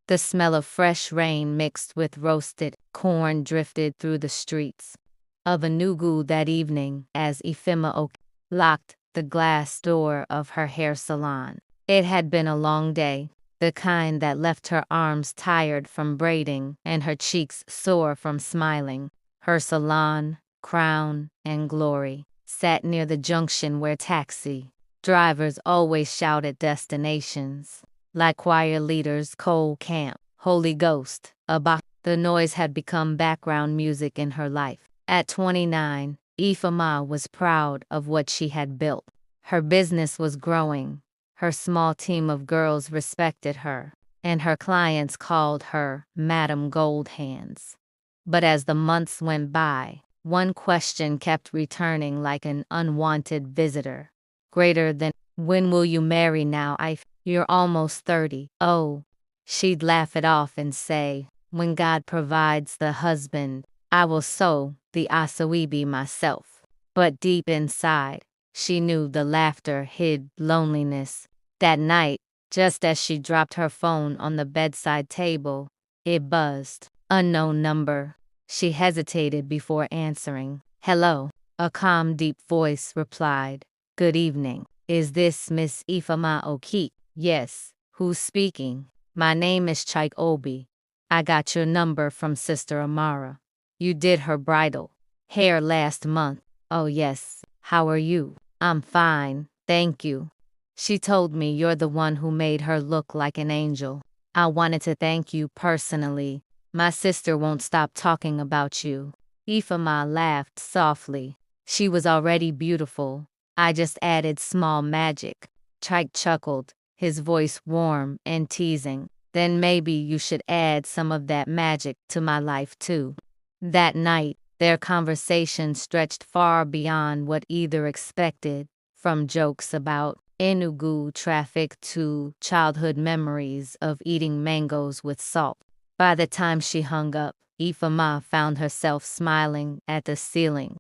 The smell of fresh rain mixed with roasted corn drifted through the streets of Enugu that evening as Ifeoma locked the glass door of her hair salon. It had been a long day, the kind that left her arms tired from braiding and her cheeks sore from smiling. Her salon, crown, and glory, sat near the junction where taxi drivers always shouted destinations. Like choir leaders, Coal Camp, Holy Ghost, Abba. The noise had become background music in her life. At 29, Ifeoma was proud of what she had built. Her business was growing. Her small team of girls respected her, and her clients called her Madam Gold Hands. But as the months went by, one question kept returning like an unwanted visitor. Greater than, when will you marry now? You're almost 30. Oh, she'd laugh it off and say, when God provides the husband, I will sow the asawebi myself. But deep inside, she knew the laughter hid loneliness. That night, just as she dropped her phone on the bedside table, it buzzed. Unknown number. She hesitated before answering. Hello. A calm, deep voice replied. Good evening. Is this Miss Ifeoma Chike? Yes. Who's speaking? My name is Chike Obi. I got your number from Sister Amara. You did her bridal hair last month. Oh yes. How are you? I'm fine, thank you. She told me you're the one who made her look like an angel. I wanted to thank you personally. My sister won't stop talking about you. Ifeoma laughed softly. She was already beautiful. I just added small magic. Chike chuckled, his voice warm and teasing. Then maybe you should add some of that magic to my life too. That night, their conversation stretched far beyond what either expected, from jokes about Enugu traffic to childhood memories of eating mangoes with salt. By the time she hung up, Ifeoma found herself smiling at the ceiling.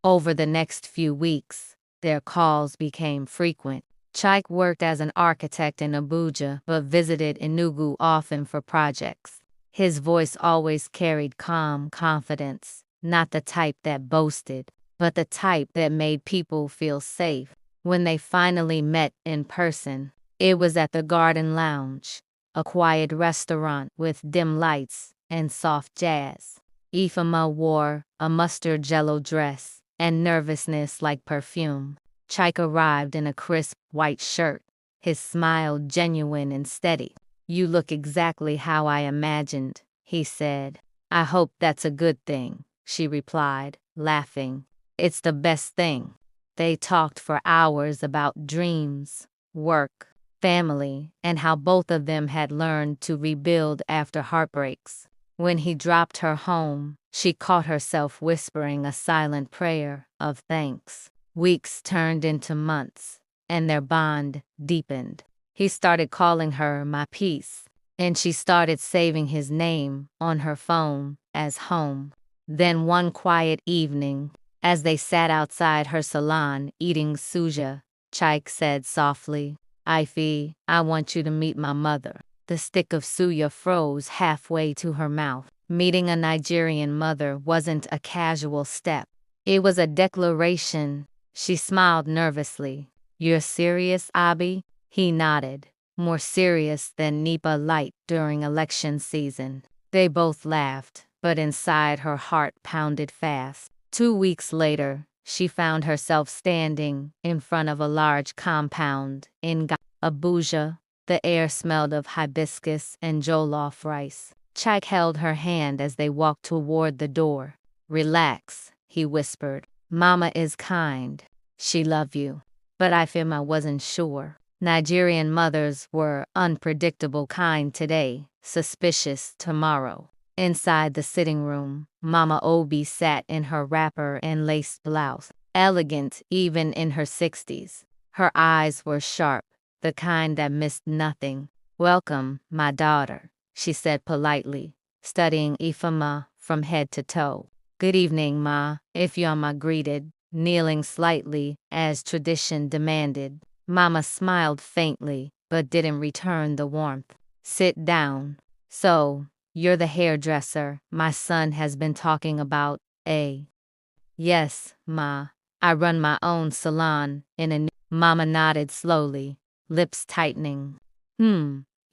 Over the next few weeks, their calls became frequent. Chike worked as an architect in Abuja but visited Enugu often for projects. His voice always carried calm confidence, not the type that boasted, but the type that made people feel safe. When they finally met in person, it was at the Garden Lounge, a quiet restaurant with dim lights and soft jazz. Ifeoma wore a mustard yellow dress and nervousness like perfume. Chike arrived in a crisp white shirt, his smile genuine and steady. You look exactly how I imagined, he said. I hope that's a good thing, she replied, laughing. It's the best thing. They talked for hours about dreams, work, family, and how both of them had learned to rebuild after heartbreaks. When he dropped her home, she caught herself whispering a silent prayer of thanks. Weeks turned into months, and their bond deepened. He started calling her my peace, and she started saving his name on her phone as home. Then one quiet evening, as they sat outside her salon eating suja, Chike said softly, Ife, I want you to meet my mother. The stick of suya froze halfway to her mouth. Meeting a Nigerian mother wasn't a casual step. It was a declaration. She smiled nervously. You're serious, Abi? He nodded, more serious than Nipa Light during election season. They both laughed, but inside her heart pounded fast. 2 weeks later, she found herself standing in front of a large compound in Abuja. The air smelled of hibiscus and jollof rice. Chike held her hand as they walked toward the door. Relax, he whispered. Mama is kind. She loves you. But Ifeoma wasn't sure. Nigerian mothers were unpredictable kind today, suspicious tomorrow. Inside the sitting room, Mama Obi sat in her wrapper and lace blouse, elegant even in her 60s. Her eyes were sharp, the kind that missed nothing. Welcome, my daughter, she said politely, studying Ifeoma from head to toe. Good evening, Ma, Ifeoma greeted, kneeling slightly as tradition demanded. Mama smiled faintly, but didn't return the warmth. Sit down. So, you're the hairdresser my son has been talking about, eh? Yes, Ma. I run my own salon in a new. Mama nodded slowly, lips tightening.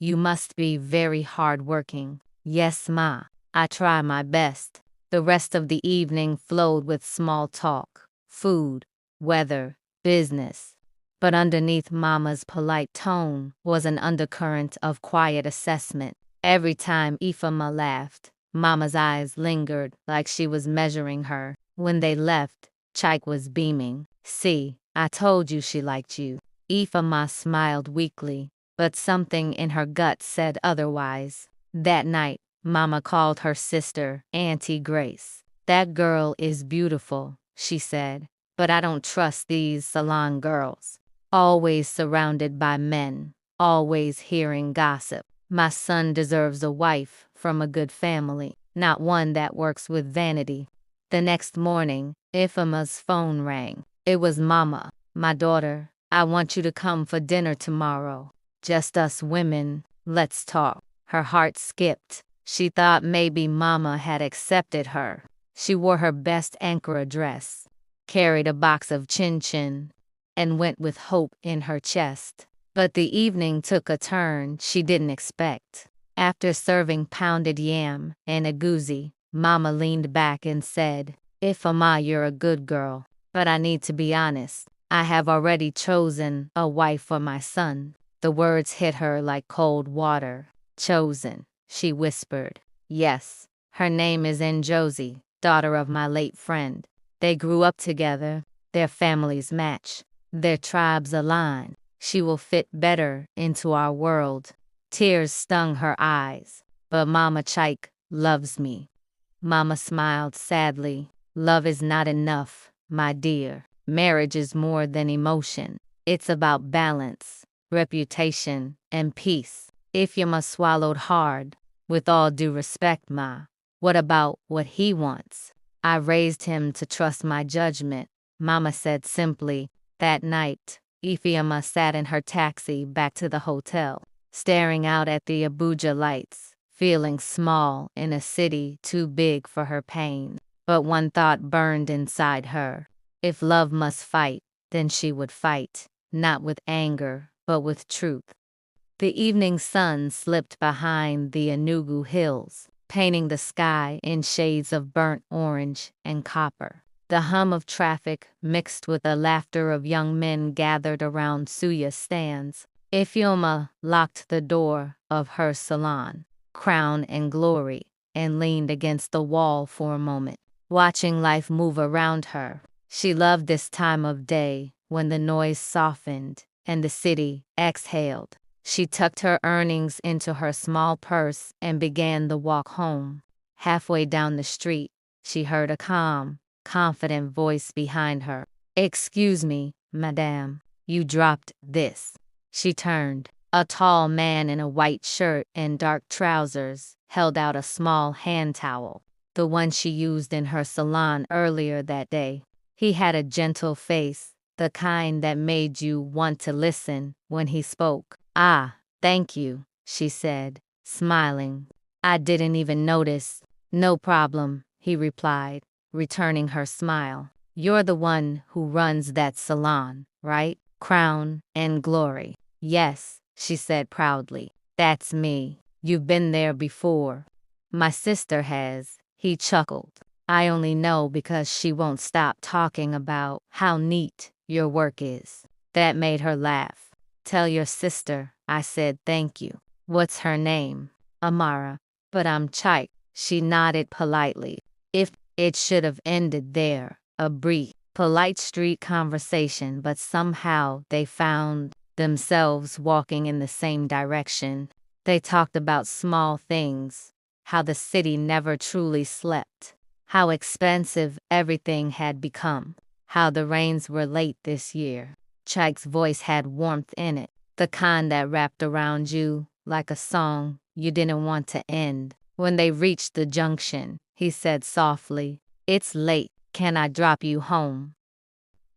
You must be very hardworking. Yes, Ma. I try my best. The rest of the evening flowed with small talk, food, weather, business. But underneath Mama's polite tone was an undercurrent of quiet assessment. Every time Ifeoma laughed, Mama's eyes lingered like she was measuring her. When they left, Chike was beaming. See, I told you she liked you. Ifeoma smiled weakly, but something in her gut said otherwise. That night, Mama called her sister Auntie Grace. That girl is beautiful, she said, but I don't trust these salon girls. Always surrounded by men, always hearing gossip. My son deserves a wife from a good family, not one that works with vanity. The next morning, Ifeoma's phone rang. It was Mama. My daughter, I want you to come for dinner tomorrow. Just us women, let's talk. Her heart skipped. She thought maybe Mama had accepted her. She wore her best Ankara dress, carried a box of chin-chin, and went with hope in her chest. But the evening took a turn she didn't expect. After serving pounded yam and agouti, Mama leaned back and said, Ifeoma, you're a good girl, but I need to be honest. I have already chosen a wife for my son. The words hit her like cold water. Chosen, she whispered. Yes, her name is Njosi, daughter of my late friend. They grew up together, their families match, their tribes align. She will fit better into our world. Tears stung her eyes, but Mama Chike loves me. Mama smiled sadly. Love is not enough, my dear. Marriage is more than emotion. It's about balance, reputation, and peace. Ifeoma swallowed hard. With all due respect, Ma, what about what he wants? I raised him to trust my judgment, Mama said simply. That night, Ifeoma sat in her taxi back to the hotel, staring out at the Abuja lights, feeling small in a city too big for her pain. But one thought burned inside her. If love must fight, then she would fight, not with anger, but with truth. The evening sun slipped behind the Enugu hills, painting the sky in shades of burnt orange and copper. The hum of traffic mixed with the laughter of young men gathered around suya stands. Ifeoma locked the door of her salon, crown and glory, and leaned against the wall for a moment, watching life move around her. She loved this time of day when the noise softened and the city exhaled. She tucked her earnings into her small purse and began the walk home. Halfway down the street, she heard a calm, confident voice behind her. Excuse me, madame, you dropped this. She turned. A tall man in a white shirt and dark trousers held out a small hand towel, the one she used in her salon earlier that day. He had a gentle face, the kind that made you want to listen when he spoke. Ah, thank you, she said, smiling. I didn't even notice. No problem, he replied, returning her smile. You're the one who runs that salon, right? Crown and Glory. Yes, she said proudly. That's me. You've been there before. My sister has, he chuckled. I only know because she won't stop talking about how neat your work is. That made her laugh. Tell your sister I said thank you. What's her name? Amara. But I'm Chike. She nodded politely. If it should have ended there, a brief, polite street conversation, but somehow they found themselves walking in the same direction. They talked about small things, how the city never truly slept, how expensive everything had become, how the rains were late this year. Chike's voice had warmth in it, the kind that wrapped around you like a song you didn't want to end. When they reached the junction, he said softly, It's late, can I drop you home?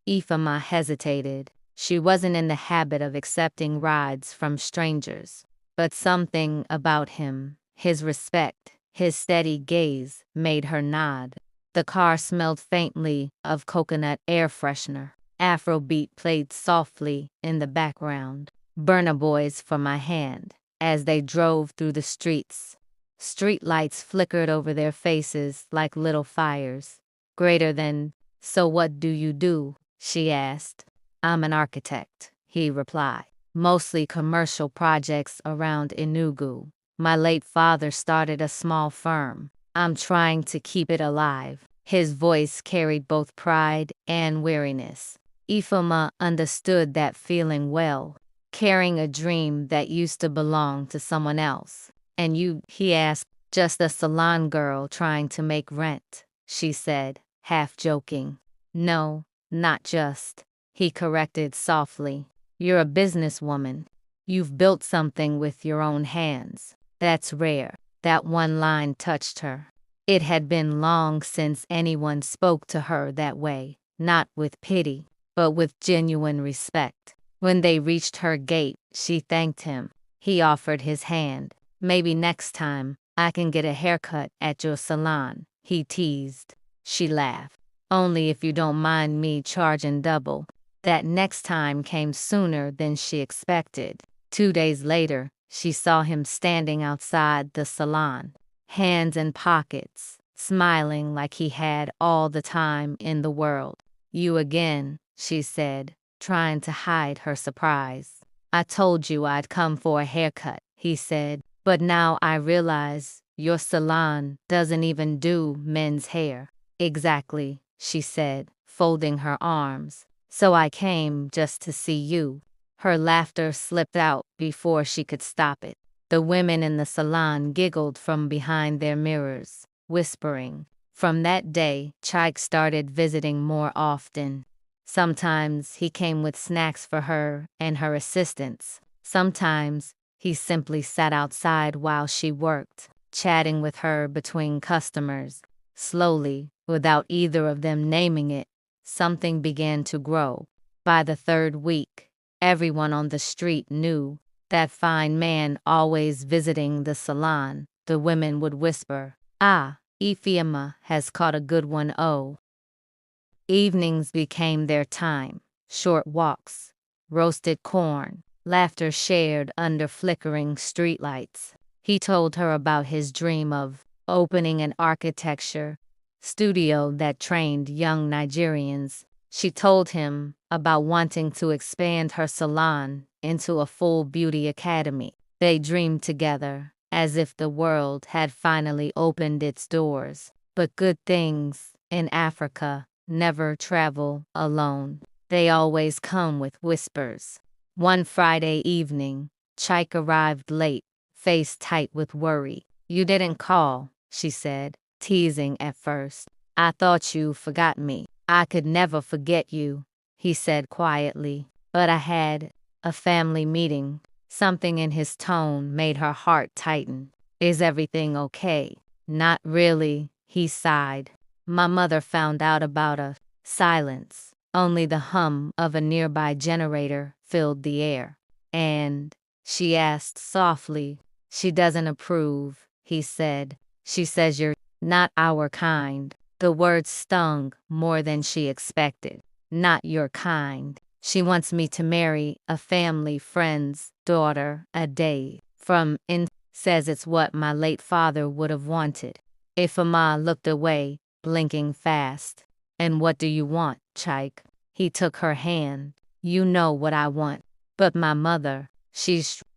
Ifeoma hesitated. She wasn't in the habit of accepting rides from strangers. but something about him, his respect, his steady gaze, made her nod. The car smelled faintly of coconut air freshener. Afrobeat played softly in the background. Burna Boys for my hand. As they drove through the streets, street lights flickered over their faces like little fires. Greater than, so what do you do? She asked. I'm an architect, he replied. Mostly commercial projects around Enugu. My late father started a small firm. I'm trying to keep it alive. His voice carried both pride and weariness. Ifeoma understood that feeling well, carrying a dream that used to belong to someone else. And you, he asked. Just a salon girl trying to make rent, she said, half joking. No, not just, he corrected softly. You're a businesswoman. You've built something with your own hands. That's rare. That one line touched her. It had been long since anyone spoke to her that way, not with pity, but with genuine respect. When they reached her gate, she thanked him. He offered his hand. Maybe next time, I can get a haircut at your salon, he teased. She laughed. Only if you don't mind me charging double. That next time came sooner than she expected. 2 days later, she saw him standing outside the salon, hands in pockets, smiling like he had all the time in the world. You again, she said, trying to hide her surprise. I told you I'd come for a haircut, he said, but now I realize your salon doesn't even do men's hair. Exactly, she said, folding her arms. So I came just to see you. Her laughter slipped out before she could stop it. The women in the salon giggled from behind their mirrors, whispering. From that day, Chike started visiting more often. Sometimes he came with snacks for her and her assistants. Sometimes he simply sat outside while she worked, chatting with her between customers. Slowly, without either of them naming it, something began to grow. By the 3rd week, everyone on the street knew that fine man always visiting the salon. The women would whisper, "Ah, Ifeoma has caught a good one, oh." Evenings became their time. Short walks, roasted corn, laughter shared under flickering streetlights. He told her about his dream of opening an architecture studio that trained young Nigerians. She told him about wanting to expand her salon into a full beauty academy. They dreamed together, as if the world had finally opened its doors. But good things in Africa never travel alone. They always come with whispers. One Friday evening, Chike arrived late, face tight with worry. You didn't call, she said, teasing at first. I thought you forgot me. I could never forget you, he said quietly. But I had a family meeting. Something in his tone made her heart tighten. Is everything okay? Not really, he sighed. My mother found out about us. Silence. Only the hum of a nearby generator filled the air. And, she asked softly, she doesn't approve, he said. She says you're not our kind. The words stung more than she expected. Not your kind. She wants me to marry a family friend's daughter a day from in. Says it's what my late father would have wanted. Ifeoma looked away, blinking fast. And what do you want, Chike? He took her hand. You know what I want. But my mother,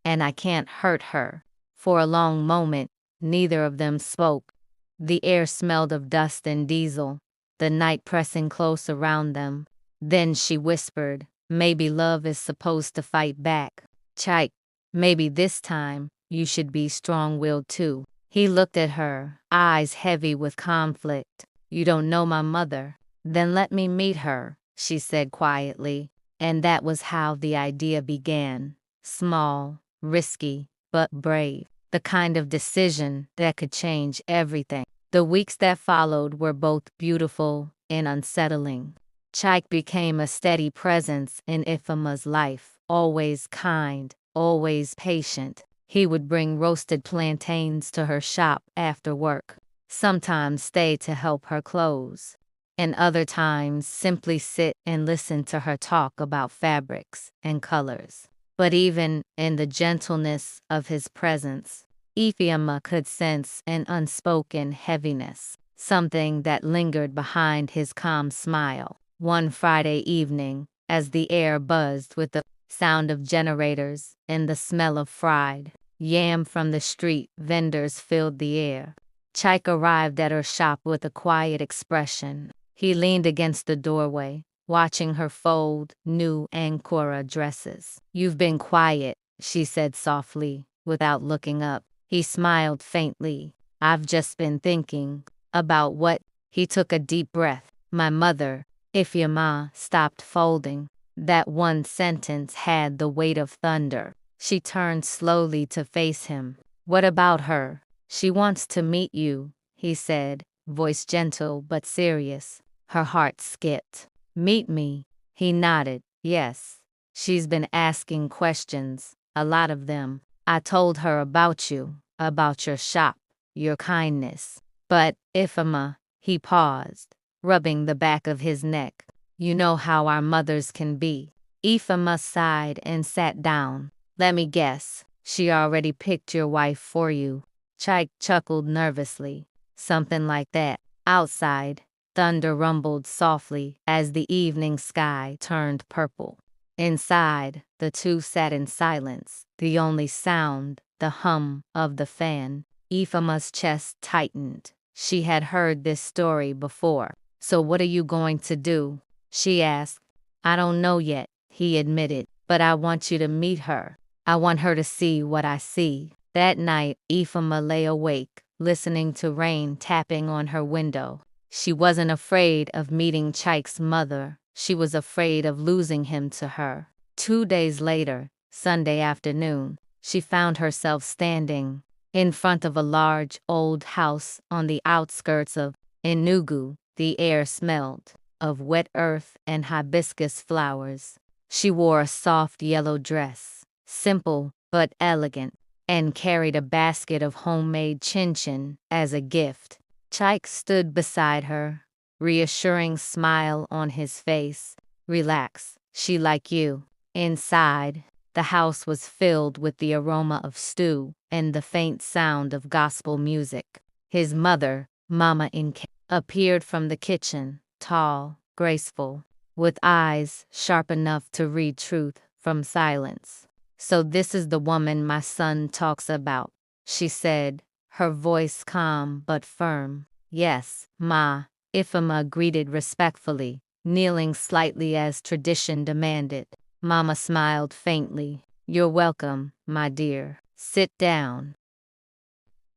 and I can't hurt her. For a long moment, neither of them spoke. The air smelled of dust and diesel, the night pressing close around them. Then she whispered, maybe love is supposed to fight back. Chike, maybe this time, you should be strong-willed too. He looked at her, eyes heavy with conflict. You don't know my mother. Then let me meet her, she said quietly. And that was how the idea began. Small, risky, but brave. The kind of decision that could change everything. The weeks that followed were both beautiful and unsettling. Chike became a steady presence in Ifeoma's life, always kind, always patient. He would bring roasted plantains to her shop after work, sometimes stay to help her close, and other times simply sit and listen to her talk about fabrics and colors. But even in the gentleness of his presence, Ifeoma could sense an unspoken heaviness, something that lingered behind his calm smile. One Friday evening, as the air buzzed with the sound of generators and the smell of fried yam from the street vendors filled the air, Chike arrived at her shop with a quiet expression. He leaned against the doorway, watching her fold new Angkora dresses. "You've been quiet," she said softly, without looking up. He smiled faintly. "I've just been thinking about what." He took a deep breath. "My mother." Ifeoma stopped folding. That one sentence had the weight of thunder. She turned slowly to face him. "What about her?" "She wants to meet you," he said, voice gentle but serious. Her heart skipped. "Meet me?" He nodded. "Yes. She's been asking questions, a lot of them. I told her about you, about your shop, your kindness. But, Ifeoma," he paused, rubbing the back of his neck. "You know how our mothers can be." Ifeoma sighed and sat down. "Let me guess, she already picked your wife for you." Chike chuckled nervously. "Something like that." Outside, thunder rumbled softly as the evening sky turned purple. Inside, the two sat in silence, the only sound, the hum of the fan. Ifeoma's chest tightened. She had heard this story before. "So what are you going to do?" she asked. "I don't know yet," he admitted, "but I want you to meet her. I want her to see what I see." That night, Ifeoma lay awake, listening to rain tapping on her window. She wasn't afraid of meeting Chike's mother. She was afraid of losing him to her. 2 days later, Sunday afternoon, she found herself standing in front of a large old house on the outskirts of Enugu. The air smelled of wet earth and hibiscus flowers. She wore a soft yellow dress, simple but elegant, and carried a basket of homemade chin-chin as a gift. Chike stood beside her, reassuring smile on his face. "Relax, she like you." Inside, the house was filled with the aroma of stew and the faint sound of gospel music. His mother, Mama Inke, appeared from the kitchen, tall, graceful, with eyes sharp enough to read truth from silence. "So this is the woman my son talks about," she said, her voice calm but firm. "Yes, Ma," Ifeoma greeted respectfully, kneeling slightly as tradition demanded. Mama smiled faintly. "You're welcome, my dear. Sit down."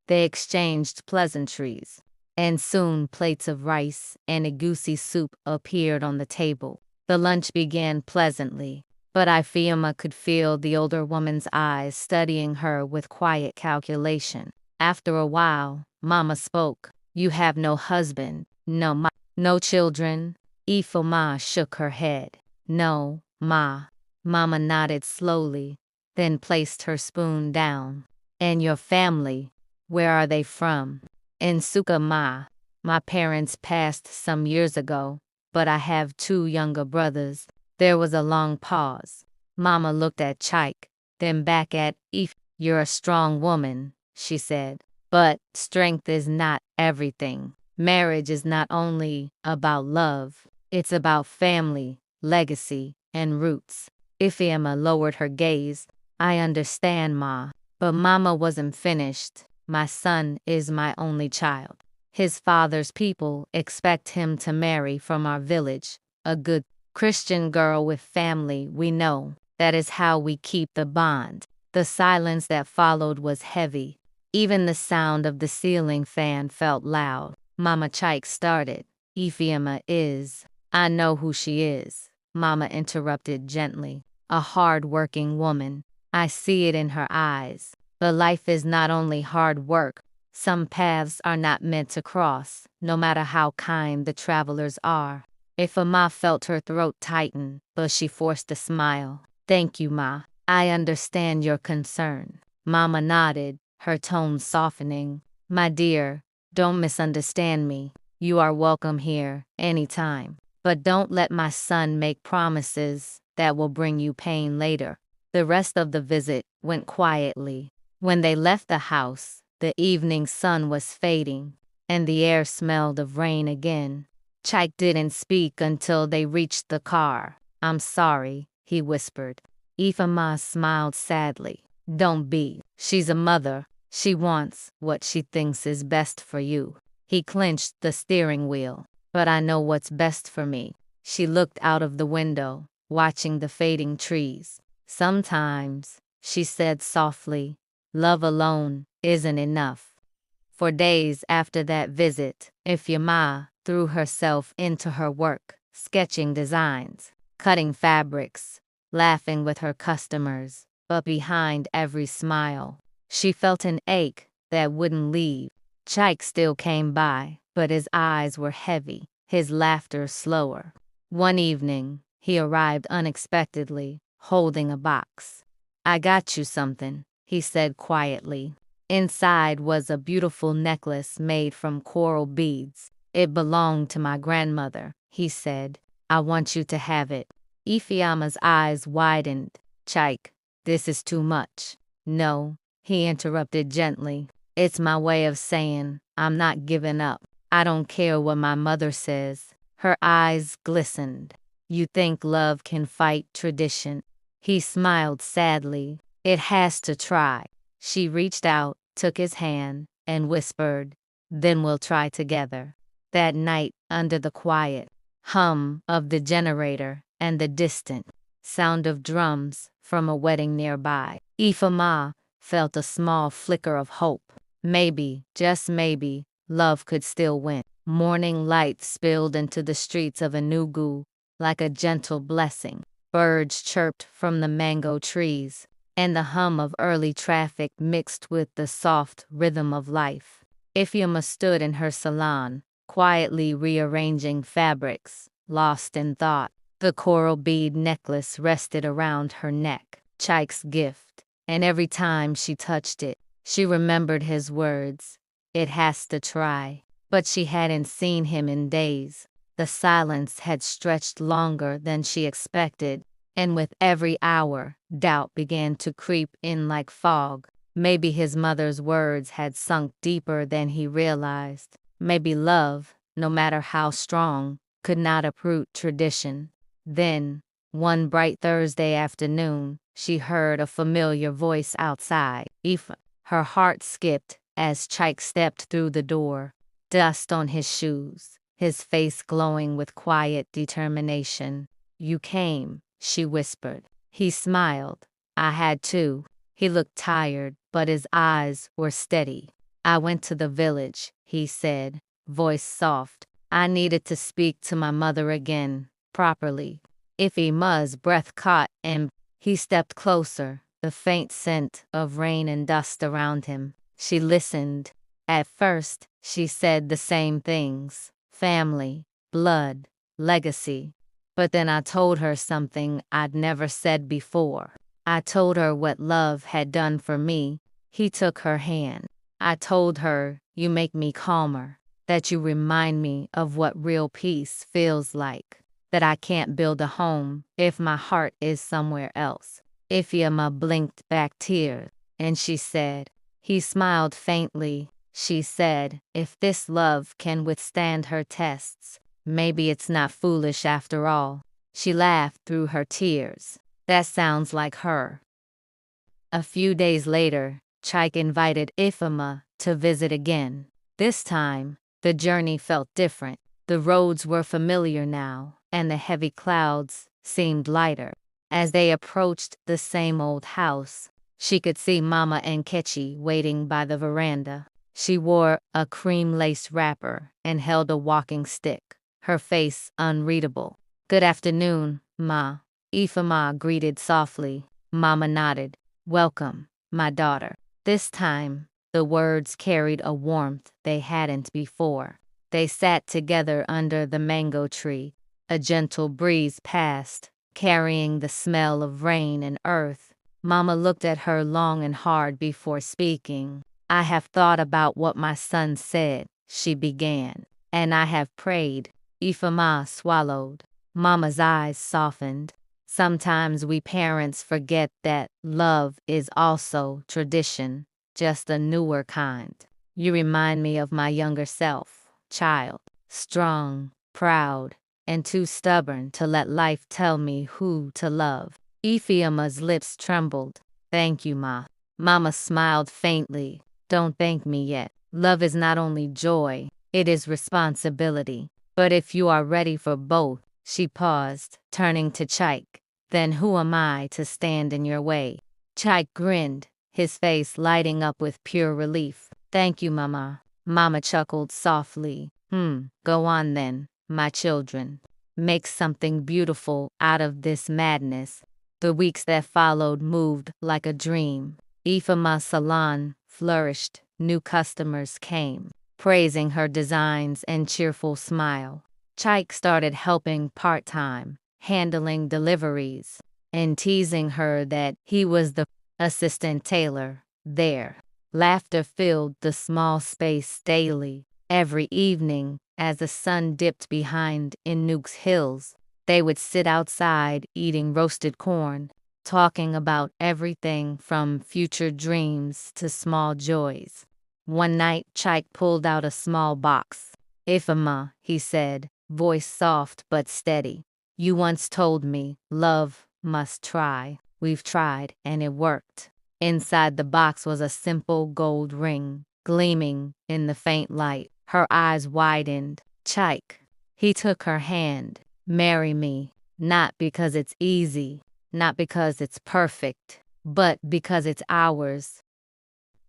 They exchanged pleasantries, and soon plates of rice and egusi soup appeared on the table. The lunch began pleasantly, but Ifeoma could feel the older woman's eyes studying her with quiet calculation. After a while, Mama spoke. "You have no husband, no children?" Ifeoma shook her head. "No, Ma." Mama nodded slowly, then placed her spoon down. "And your family, where are they from?" "Nsuka, Ma. My parents passed some years ago, but I have 2 younger brothers." There was a long pause. Mama looked at Chike, then back at If. "You're a strong woman," she said. "But strength is not everything. Marriage is not only about love, it's about family, legacy, and roots." Ifeoma lowered her gaze. "I understand, Ma." But Mama wasn't finished. "My son is my only child. His father's people expect him to marry from our village, a good Christian girl with family we know. That is how we keep the bond." The silence that followed was heavy. Even the sound of the ceiling fan felt loud. Mama Chike started. "Ifeoma is." "I know who she is," Mama interrupted gently. "A hard-working woman. I see it in her eyes. But life is not only hard work. Some paths are not meant to cross, no matter how kind the travelers are." Ifeoma felt her throat tighten, but she forced a smile. "Thank you, Ma. I understand your concern." Mama nodded, her tone softening. My dear, don't misunderstand me. You are welcome here, anytime. But don't let my son make promises that will bring you pain later. The rest of the visit went quietly. When they left the house, the evening sun was fading, and the air smelled of rain again. Chike didn't speak until they reached the car. I'm sorry, he whispered. Ifeoma smiled sadly. Don't be. She's a mother. She wants what she thinks is best for you. He clenched the steering wheel. But I know what's best for me. She looked out of the window, watching the fading trees. Sometimes, she said softly, love alone isn't enough. For days after that visit, Ifeoma threw herself into her work, sketching designs, cutting fabrics, laughing with her customers, but behind every smile, she felt an ache that wouldn't leave. Chike still came by, but his eyes were heavy, his laughter slower. One evening, he arrived unexpectedly, holding a box. I got you something, he said quietly. Inside was a beautiful necklace made from coral beads. It belonged to my grandmother, he said. I want you to have it. Ifeoma's eyes widened. Chike, this is too much. No, he interrupted gently. It's my way of saying, I'm not giving up. I don't care what my mother says. Her eyes glistened. You think love can fight tradition? He smiled sadly. It has to try. She reached out, took his hand, and whispered, then we'll try together. That night, under the quiet hum of the generator and the distant sound of drums from a wedding nearby, Ifeoma felt a small flicker of hope. Maybe, just maybe, love could still win. Morning light spilled into the streets of Enugu like a gentle blessing. Birds chirped from the mango trees, and the hum of early traffic mixed with the soft rhythm of life. Ifeoma stood in her salon, quietly rearranging fabrics, lost in thought. The coral bead necklace rested around her neck, Chike's gift, and every time she touched it, she remembered his words. It has to try. But she hadn't seen him in days. The silence had stretched longer than she expected, and with every hour, doubt began to creep in like fog. Maybe his mother's words had sunk deeper than he realized. Maybe love, no matter how strong, could not uproot tradition. Then, one bright Thursday afternoon, she heard a familiar voice outside. Her heart skipped as Chike stepped through the door, dust on his shoes, his face glowing with quiet determination. You came, she whispered. He smiled. I had to. He looked tired, but his eyes were steady. I went to the village, he said, voice soft. I needed to speak to my mother again, properly. Ifeoma's breath caught, and he stepped closer, the faint scent of rain and dust around him. She listened. At first, she said the same things: family, blood, legacy. But then I told her something I'd never said before. I told her what love had done for me. He took her hand. I told her, you make me calmer, that you remind me of what real peace feels like, that I can't build a home if my heart is somewhere else. Ifeoma blinked back tears, and she said, he smiled faintly. She said, if this love can withstand her tests, maybe it's not foolish after all. She laughed through her tears. That sounds like her. A few days later, Chike invited Ifeoma to visit again. This time, the journey felt different. The roads were familiar now, and the heavy clouds seemed lighter. As they approached the same old house, she could see Mama and Chike waiting by the veranda. She wore a cream lace wrapper and held a walking stick, her face unreadable. Good afternoon, Ma. Ifeoma greeted softly. Mama nodded. Welcome, my daughter. This time, the words carried a warmth they hadn't before. They sat together under the mango tree. A gentle breeze passed, carrying the smell of rain and earth. Mama looked at her long and hard before speaking. I have thought about what my son said, she began. And I have prayed. Ifeoma swallowed. Mama's eyes softened. Sometimes we parents forget that love is also tradition, just a newer kind. You remind me of my younger self, child, strong, proud, and too stubborn to let life tell me who to love. Ifeoma's lips trembled. Thank you, Ma. Mama smiled faintly. Don't thank me yet. Love is not only joy, it is responsibility. But if you are ready for both, she paused, turning to Chike. Then who am I to stand in your way? Chike grinned, his face lighting up with pure relief. Thank you, Mama. Mama chuckled softly. Go on then, my children. Make something beautiful out of this madness. The weeks that followed moved like a dream. Ifeoma's salon flourished. New customers came, praising her designs and cheerful smile. Chike started helping part-time, handling deliveries, and teasing her that he was the assistant tailor there. Laughter filled the small space daily. Every evening, as the sun dipped behind Inuk's hills, they would sit outside eating roasted corn, talking about everything from future dreams to small joys. One night, Chike pulled out a small box. Ifeoma, he said, voice soft but steady. You once told me, love must try. We've tried, and it worked. Inside the box was a simple gold ring, gleaming in the faint light. Her eyes widened. Chike. He took her hand. Marry me, not because it's easy, not because it's perfect, but because it's ours.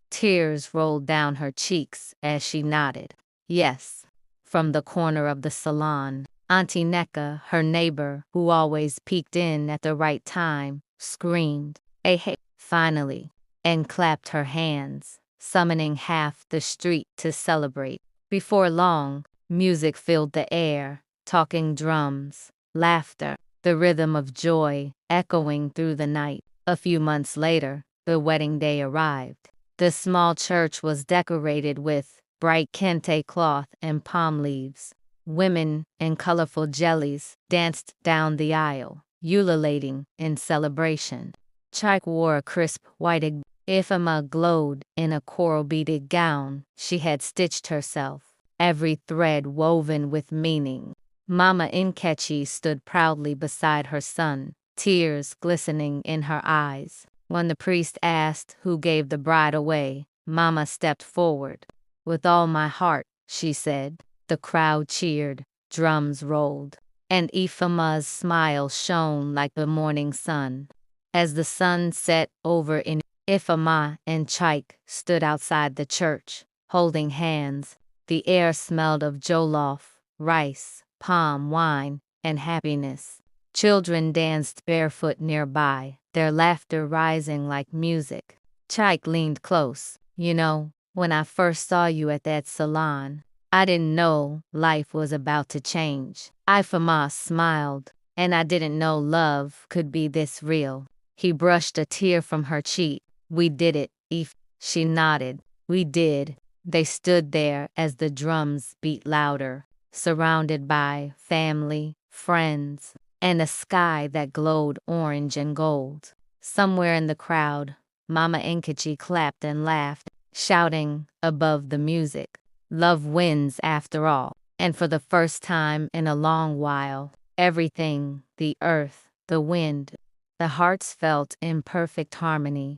Tears rolled down her cheeks as she nodded. Yes. From the corner of the salon, Auntie Neka, her neighbor, who always peeked in at the right time, screamed, hey, finally, and clapped her hands, summoning half the street to celebrate. Before long, music filled the air, talking drums, laughter, the rhythm of joy echoing through the night. A few months later, the wedding day arrived. The small church was decorated with bright kente cloth and palm leaves. Women in colorful jellies danced down the aisle, ululating in celebration. Chike wore a crisp white wig. Ifeoma glowed in a coral-beaded gown she had stitched herself, every thread woven with meaning. Mama Nkechi stood proudly beside her son, tears glistening in her eyes. When the priest asked who gave the bride away, Mama stepped forward. With all my heart, she said. The crowd cheered, drums rolled, and Ifeoma's smile shone like the morning sun. As the sun set over in Ifeoma and Chike stood outside the church, holding hands. The air smelled of jollof, rice, palm wine, and happiness. Children danced barefoot nearby, their laughter rising like music. Chike leaned close. You know, when I first saw you at that salon, I didn't know life was about to change. Ifeoma smiled, and I didn't know love could be this real. He brushed a tear from her cheek. We did it, She nodded. We did. They stood there as the drums beat louder, surrounded by family, friends, and a sky that glowed orange and gold. Somewhere in the crowd, Mama Nkechi clapped and laughed, shouting above the music, love wins after all. And for the first time in a long while, everything, the earth, the wind, the hearts felt in perfect harmony.